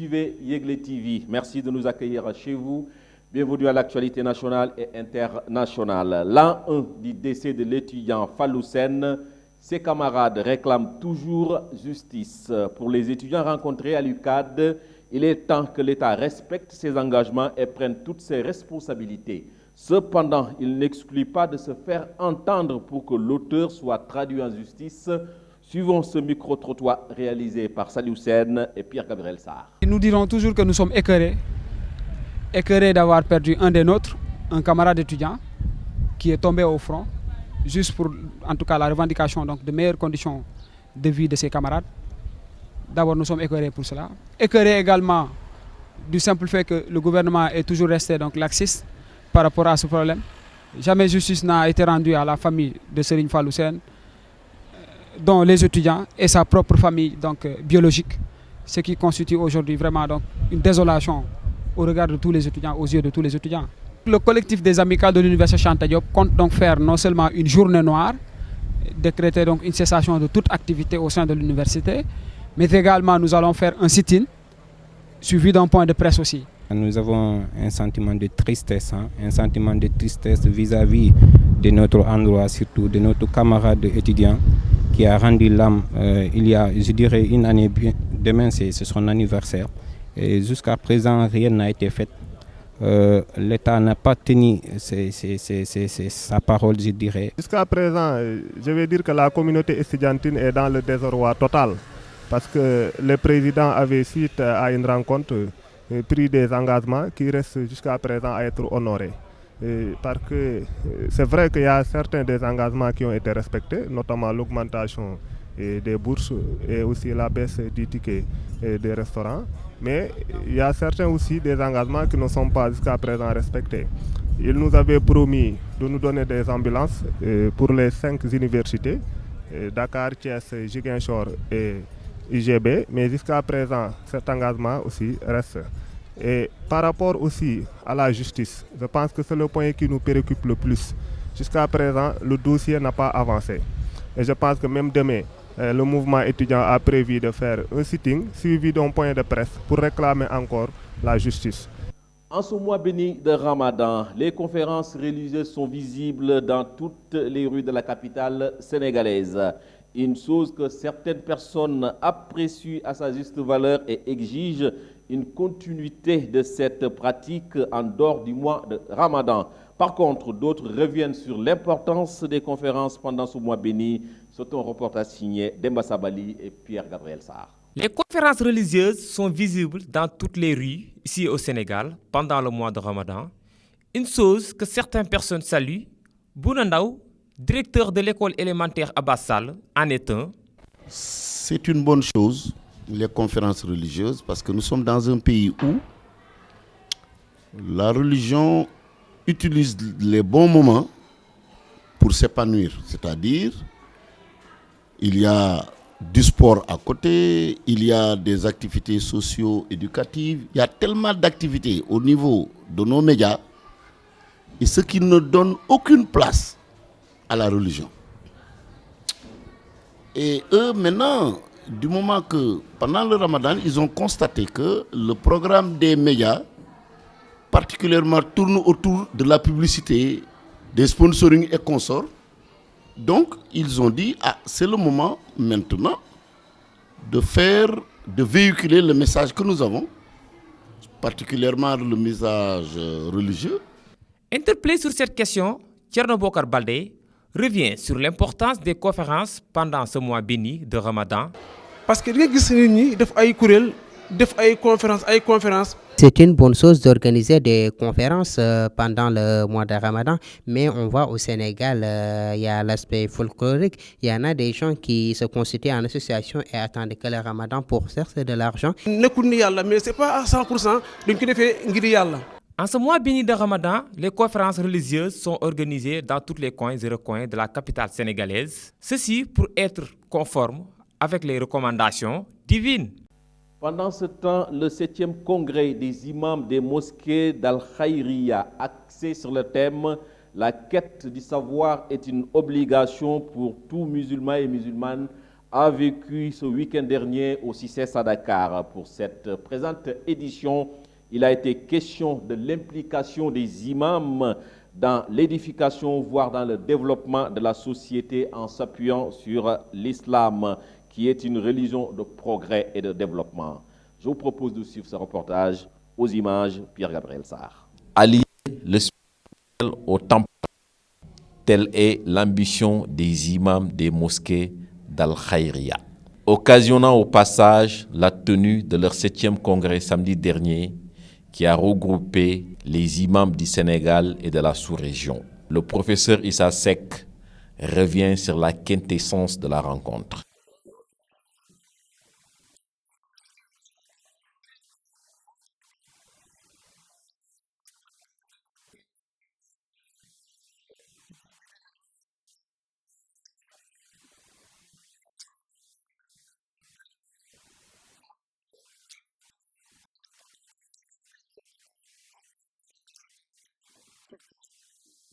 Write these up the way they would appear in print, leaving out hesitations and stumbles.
suivez Yegle TV. Merci de nous accueillir chez vous. Bienvenue à l'actualité nationale et internationale. L'an 1 du décès de l'étudiant Fallou Sène, ses camarades réclament toujours justice. Pour les étudiants rencontrés à l'UCAD, il est temps que l'État respecte ses engagements et prenne toutes ses responsabilités. Cependant, il n'exclut pas de se faire entendre pour que l'auteur soit traduit en justice. Suivons ce micro-trottoir réalisé par Saliou Sène et Pierre-Gabriel Sarr. Nous dirons toujours que nous sommes écœurés d'avoir perdu un des nôtres, un camarade étudiant qui est tombé au front, juste pour, en tout cas, la revendication donc, de meilleures conditions de vie de ses camarades. D'abord, nous sommes écœurés pour cela. Écœurés également du simple fait que le gouvernement est toujours resté donc, laxiste par rapport à ce problème. Jamais justice n'a été rendue à la famille de Serigne Fallou Sène, dont les étudiants et sa propre famille donc, biologique, ce qui constitue aujourd'hui vraiment donc, une désolation au regard de tous les étudiants, aux yeux de tous les étudiants. Le collectif des amicales de l'Université Cheikh Anta Diop compte donc faire non seulement une journée noire, décréter donc une cessation de toute activité au sein de l'université, mais également nous allons faire un sit-in suivi d'un point de presse aussi. Nous avons un sentiment de tristesse, vis-à-vis de notre endroit, surtout de notre camarade étudiant qui a rendu l'âme il y a, je dirais, une année. Demain, c'est son anniversaire. Et jusqu'à présent, rien n'a été fait. L'État n'a pas tenu sa parole, je dirais. Jusqu'à présent, je vais dire que la communauté estudiantine est dans le désarroi total. Parce que le président avait, suite à une rencontre, pris des engagements qui restent jusqu'à présent à être honorés. Parce que c'est vrai qu'il y a certains des engagements qui ont été respectés, notamment l'augmentation des bourses et aussi la baisse du ticket des restaurants. Mais il y a certains aussi des engagements qui ne sont pas jusqu'à présent respectés. Il nous avait promis de nous donner des ambulances pour les 5 universités, Dakar, Thiès, Ziguinchor et UGB, mais jusqu'à présent, cet engagement aussi reste. Et par rapport aussi à la justice, je pense que c'est le point qui nous préoccupe le plus. Jusqu'à présent, le dossier n'a pas avancé. Et je pense que même demain, le mouvement étudiant a prévu de faire un sitting suivi d'un point de presse pour réclamer encore la justice. En ce mois béni de Ramadan, les conférences religieuses sont visibles dans toutes les rues de la capitale sénégalaise. Une chose que certaines personnes apprécient à sa juste valeur et exigent une continuité de cette pratique en dehors du mois de Ramadan. Par contre, d'autres reviennent sur l'importance des conférences pendant ce mois béni. C'est un reportage signé Demba Sabali et Pierre-Gabriel Sarr. Les conférences religieuses sont visibles dans toutes les rues ici au Sénégal pendant le mois de Ramadan. Une chose que certaines personnes saluent, Bounandaou, directeur de l'école élémentaire Abbas Sall, en est un. C'est une bonne chose, les conférences religieuses, parce que nous sommes dans un pays où la religion utilise les bons moments pour s'épanouir. C'est-à-dire, il y a du sport à côté, il y a des activités socio-éducatives, il y a tellement d'activités au niveau de nos médias, et ce qui ne donne aucune place à la religion. Et eux, maintenant, du moment que pendant le Ramadan, ils ont constaté que le programme des médias, particulièrement, tourne autour de la publicité, des sponsoring et consorts. Donc, ils ont dit, c'est le moment maintenant de véhiculer le message que nous avons, particulièrement le message religieux. Interpellé sur cette question, Thierno Bokar Baldé revient sur l'importance des conférences pendant ce mois béni de Ramadan. Parce que c'est une bonne chose d'organiser des conférences pendant le mois de Ramadan, mais on voit au Sénégal, il y a l'aspect folklorique. Il y en a des gens qui se constituent en association et attendent que le Ramadan pour chercher de l'argent. Mais c'est pas à 100%. En ce mois béni de Ramadan, les conférences religieuses sont organisées dans tous les coins et recoins de la capitale sénégalaise. Ceci pour être conforme avec les recommandations divines. Pendant ce temps, le 7e congrès des imams des mosquées d'Al-Khaïriya, axé sur le thème « La quête du savoir est une obligation pour tout musulman et musulmane », a vécu ce week-end dernier au CICES à Dakar. Pour cette présente édition, il a été question de l'implication des imams dans l'édification, voire dans le développement de la société en s'appuyant sur l'islam, qui est une religion de progrès et de développement. Je vous propose de suivre ce reportage aux images Pierre-Gabriel Sarr. Allier le spirituel au temple, telle est l'ambition des imams des mosquées d'Al-Khaïria, occasionnant au passage la tenue de leur 7e congrès samedi dernier, qui a regroupé les imams du Sénégal et de la sous-région. Le professeur Issa Seck revient sur la quintessence de la rencontre.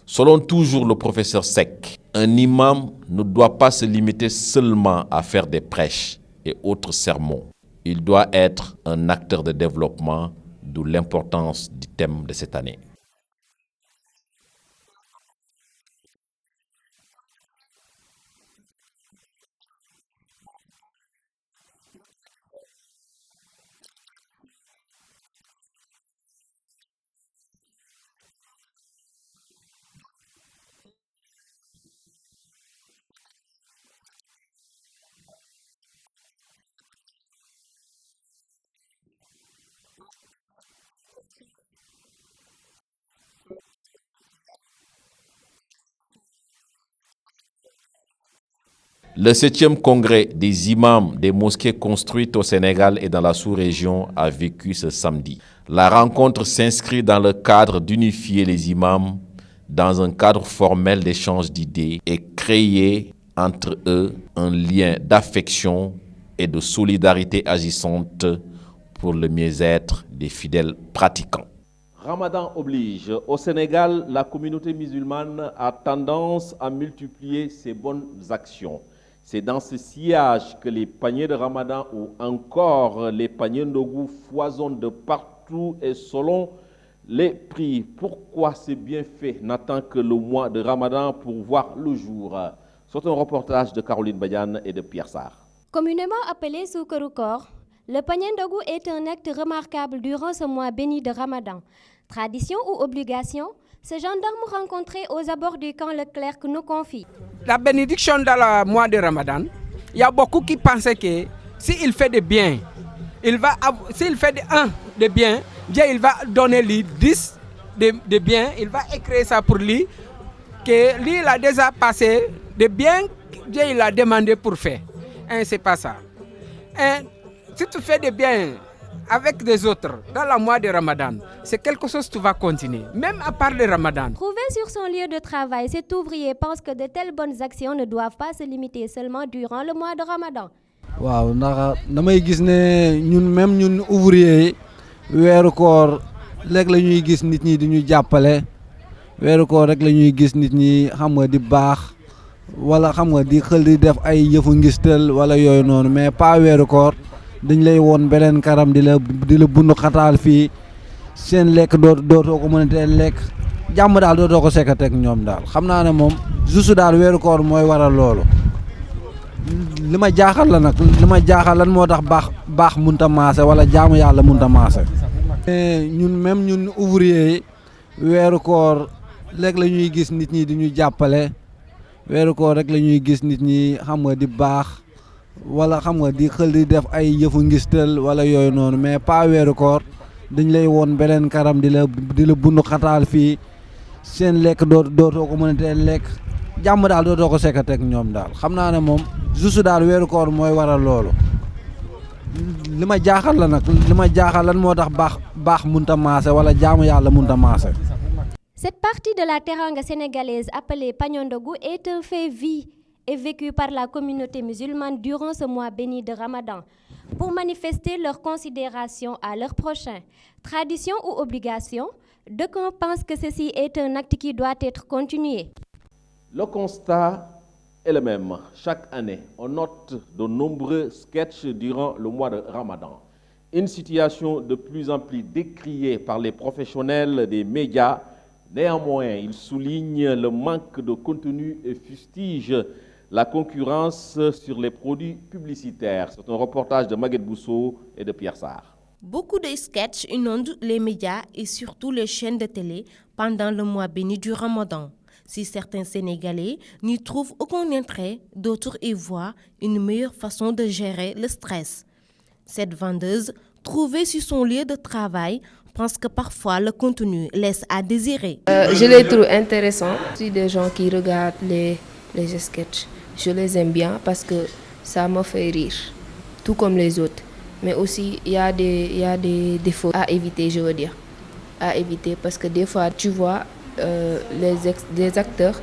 Selon toujours le professeur Seck, un imam ne doit pas se limiter seulement à faire des prêches et autres sermons. Il doit être un acteur de développement, d'où l'importance du thème de cette année. Le 7e congrès des imams des mosquées construites au Sénégal et dans la sous-région a vécu ce samedi. La rencontre s'inscrit dans le cadre d'unifier les imams dans un cadre formel d'échange d'idées et créer entre eux un lien d'affection et de solidarité agissante pour le mieux-être des fidèles pratiquants. Ramadan oblige. Au Sénégal, la communauté musulmane a tendance à multiplier ses bonnes actions. C'est dans ce sillage que les paniers de Ramadan ou encore les paniers Ndogou foisonnent de partout et selon les prix. Pourquoi ces bienfaits n'attendent que le mois de Ramadan pour voir le jour? C'est un reportage de Caroline Badiane et de Pierre Sarr. Communément appelé Soukarou Koor, le panier Ndogou est un acte remarquable durant ce mois béni de Ramadan. Tradition ou obligation, ces gendarmes rencontrés aux abords du camp Leclerc nous confient. La bénédiction dans le mois de Ramadan, il y a beaucoup qui pensaient que s'il fait de bien, s'il fait de bien, Dieu il va donner lui 10 de bien, il va écrire ça pour lui, que lui il a déjà passé de bien, Dieu il a demandé pour faire. Et c'est pas ça. Et si tu fais de bien avec des autres dans le mois de Ramadan, c'est quelque chose que tu vas continuer, même à part le Ramadan. Trouvé sur son lieu de travail, cet ouvrier pense que de telles bonnes actions ne doivent pas se limiter seulement durant le mois de Ramadan. Waaw ndax damay gis ne même ñun ouvrier yi weeru koor rek la ñuy gis nit ñi di ñu jàppale weeru koor rek la ñuy gis nit ñi xam nga di baax wala xam nga di xël di def ay yëfu ngistal wala yooyu noonu mais pas weeru koor dañ lay woon beneen karam di la bundu xataal fii seen lekk dootoo ko mënatee lekk jàmm daal dootoo ko sekkateeg ñoom daal xam naa ne moom juste daal weeru koor mooy waral loolu li ma jaaxal la nag li ma jaaxal lan moo tax baax munta maase wala jaamu yàlla munta maase même ñun ouvrier yi weeru koor rek la ñuy gis nit ñi di ñu jàppale weeru koor rek la ñuy gis nit ñi xam nga di baax wala xam nga di xël di def ay yëfu ngistal wala yooyu noonu mais pas weeru koor dañ lay woon beneen karam di la bundu xataal fii seen lekk dootoo ko mënatee lekk jàmm daal dootoo ko sekkateeg ñoom daal xam naa ne moom juste daal weeru koor mooy waral loolu li ma jaaxal la nag li ma jaaxal lan moo tax baax munta maase wala jaamu yàlla munta maase. Cette partie de la teranga sénégalaise appelée Pagnon Ndogou est un fait et vécu par la communauté musulmane durant ce mois béni de Ramadan pour manifester leur considération à leurs prochains. Tradition ou obligation, d'aucuns pensent que ceci est un acte qui doit être continué. Le constat est le même. Chaque année, on note de nombreux sketchs durant le mois de Ramadan. Une situation de plus en plus décriée par les professionnels des médias. Néanmoins, il souligne le manque de contenu et fustige la concurrence sur les produits publicitaires. C'est un reportage de Maguette Bousso et de Pierre Sarr. Beaucoup de sketchs inondent les médias et surtout les chaînes de télé pendant le mois béni du Ramadan. Si certains Sénégalais n'y trouvent aucun intérêt, d'autres y voient une meilleure façon de gérer le stress. Cette vendeuse, trouvée sur son lieu de travail, pense que parfois le contenu laisse à désirer. Je les trouve intéressants. Si des gens qui regardent les sketchs, je les aime bien parce que ça me fait rire, tout comme les autres. Mais aussi, il y a des défauts à éviter, je veux dire. À éviter parce que des fois, tu vois, les acteurs,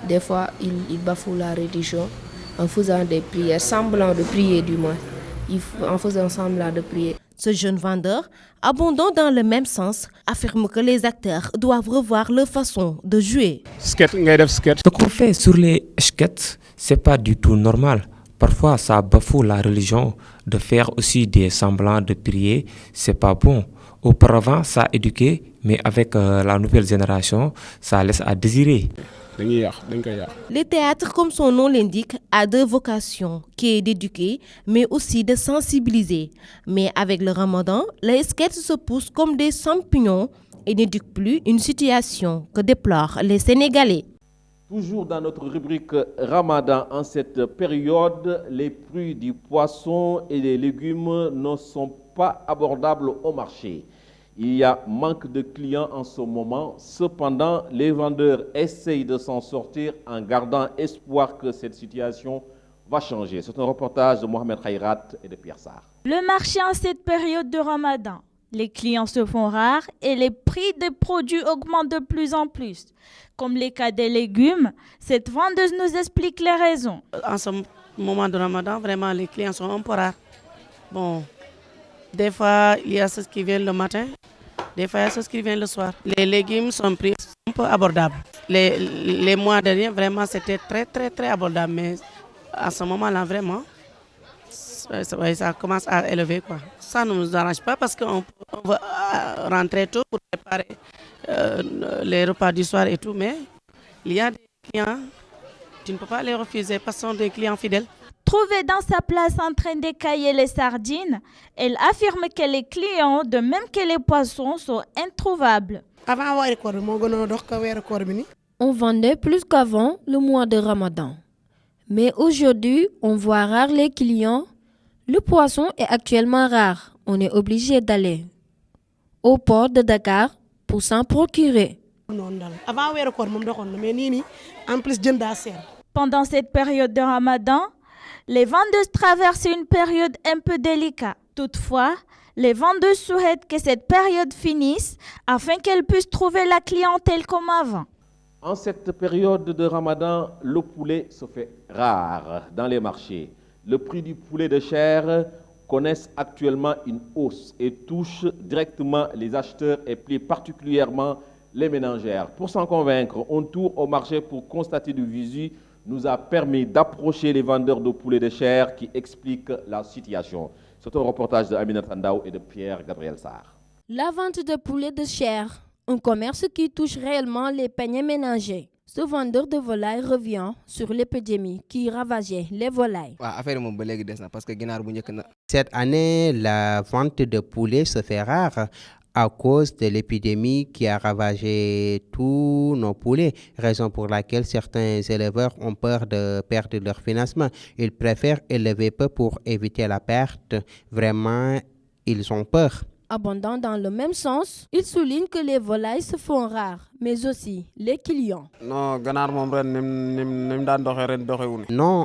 des fois, ils bafouent la religion en faisant des prières, semblant de prier du moins. En faisant semblant de prier. Ce jeune vendeur, abondant dans le même sens, affirme que les acteurs doivent revoir leur façon de jouer. Ce qu'on fait sur les sketchs, c'est pas du tout normal. Parfois, ça bafoue la religion. De faire aussi des semblants de prier, c'est pas bon. Auparavant, ça éduquait, mais avec la nouvelle génération, ça laisse à désirer. Le théâtre, comme son nom l'indique, a deux vocations, qui est d'éduquer, mais aussi de sensibiliser. Mais avec le Ramadan, les sketchs se poussent comme des champignons et n'éduquent plus une situation que déplorent les Sénégalais. Toujours dans notre rubrique Ramadan, en cette période, les prix du poisson et des légumes ne sont pas abordables au marché. Il y a manque de clients en ce moment. Cependant, les vendeurs essayent de s'en sortir en gardant espoir que cette situation va changer. C'est un reportage de Mohamed Khairat et de Pierre Sarr. Le marché en cette période de Ramadan. Les clients se font rares et les prix des produits augmentent de plus en plus. Comme les cas des légumes, cette vendeuse nous explique les raisons. En ce moment de Ramadan, vraiment, les clients sont un peu rares. Bon, des fois, il y a ceux qui viennent le matin, des fois, il y a ceux qui viennent le soir. Les légumes sont pris un peu abordables. Les mois derniers, vraiment, c'était très, très, très abordable. Mais à ce moment-là, vraiment, ça commence à élever, quoi. Ça ne nous arrange pas parce qu'on veut rentrer tôt pour préparer les repas du soir et tout. Mais il y a des clients, tu ne peux pas les refuser parce que ce sont des clients fidèles. Trouvée dans sa place en train d'écailler les sardines, elle affirme que les clients, de même que les poissons, sont introuvables. On vendait plus qu'avant le mois de Ramadan. Mais aujourd'hui, on voit rare les clients. Le poisson est actuellement rare. On est obligé d'aller au port de Dakar pour s'en procurer. Pendant cette période de Ramadan, les vendeuses traversent une période un peu délicate. Toutefois, les vendeuses souhaitent que cette période finisse afin qu'elles puissent trouver la clientèle comme avant. En cette période de Ramadan, le poulet se fait rare dans les marchés. Le prix du poulet de chair connaît actuellement une hausse et touche directement les acheteurs et plus particulièrement les ménagères. Pour s'en convaincre, un tour au marché pour constater du visu nous a permis d'approcher les vendeurs de poulet de chair qui expliquent la situation. C'est un reportage de Aminat Tandao et de Pierre-Gabriel Sarr. La vente de poulet de chair, un commerce qui touche réellement les paniers ménagers. Ce vendeur de volailles revient sur l'épidémie qui ravageait les volailles. Cette année, la vente de poulet se fait rare à cause de l'épidémie qui a ravagé tous nos poulets, raison pour laquelle certains éleveurs ont peur de perdre leur financement. Ils préfèrent élever peu pour éviter la perte. Vraiment, ils ont peur. Abondant dans le même sens, il souligne que les volailles se font rares, mais aussi les clients. Non,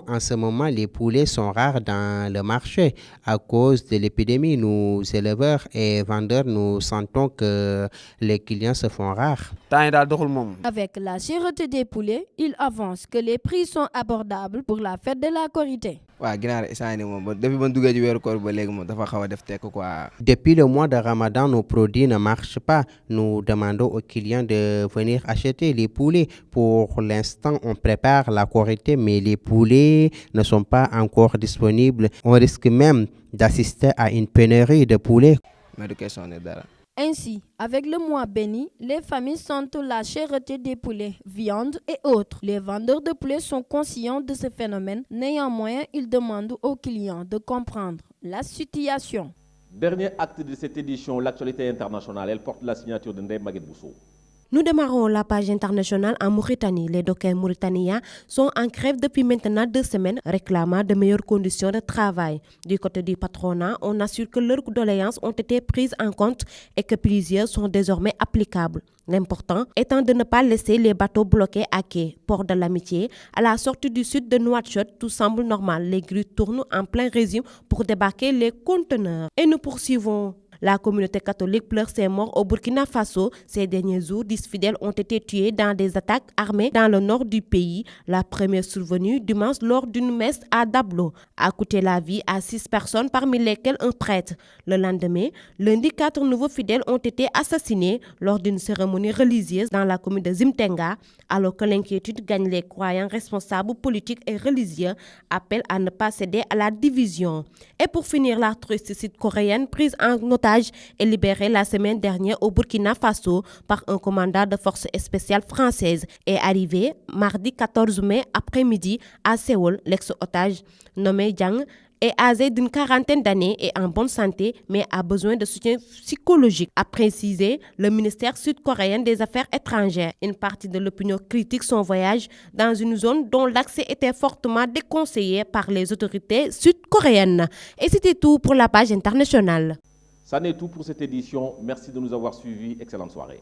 en ce moment, les poulets sont rares dans le marché. À cause de l'épidémie, nous, éleveurs et vendeurs, nous sentons que les clients se font rares. Avec la cherté des poulets, il avance que les prix sont abordables pour la fête de la Korité. Depuis le mois de Ramadan, nos produits ne marchent pas. Nous demandons aux clients de venir acheter les poulets. Pour l'instant, on prépare la Korité, mais les poulets ne sont pas encore disponibles. On risque même d'assister à une pénurie de poulets. Ainsi, avec le mois béni, les familles sentent la cherté des poulets, viande et autres. Les vendeurs de poulets sont conscients de ce phénomène. Néanmoins, ils demandent aux clients de comprendre la situation. Dernier acte de cette édition, l'actualité internationale, elle porte la signature de Ndeye Maguette Bousso. Nous démarrons la page internationale en Mauritanie. Les dockers mauritaniens sont en grève depuis maintenant 2 semaines, réclamant de meilleures conditions de travail. Du côté du patronat, on assure que leurs doléances ont été prises en compte et que plusieurs sont désormais applicables. L'important étant de ne pas laisser les bateaux bloqués à quai, port de l'Amitié. À la sortie du sud de Nouakchott, tout semble normal. Les grues tournent en plein régime pour débarquer les conteneurs. Et nous poursuivons. La communauté catholique pleure ses morts au Burkina Faso. Ces derniers jours, 10 fidèles ont été tués dans des attaques armées dans le nord du pays. La première survenue dimanche lors d'une messe à Dablo a coûté la vie à 6 personnes, parmi lesquelles un prêtre. Le lendemain, lundi, 4 nouveaux fidèles ont été assassinés lors d'une cérémonie religieuse dans la commune de Zimtenga, alors que l'inquiétude gagne les croyants responsables politiques et religieux appellent à ne pas céder à la division. Et pour finir, la touriste sud-coréenne prise en otage est libérée la semaine dernière au Burkina Faso par un commandant de forces spéciales françaises est arrivé mardi 14 mai après-midi à Séoul. L'ex-otage nommé Jang est âgé d'une 40aine d'années et en bonne santé, mais a besoin de soutien psychologique, a précisé le ministère sud-coréen des Affaires étrangères. Une partie de l'opinion critique son voyage dans une zone dont l'accès était fortement déconseillé par les autorités sud-coréennes. Et c'était tout pour la page internationale. Ça n'est tout pour cette édition. Merci de nous avoir suivis. Excellente soirée.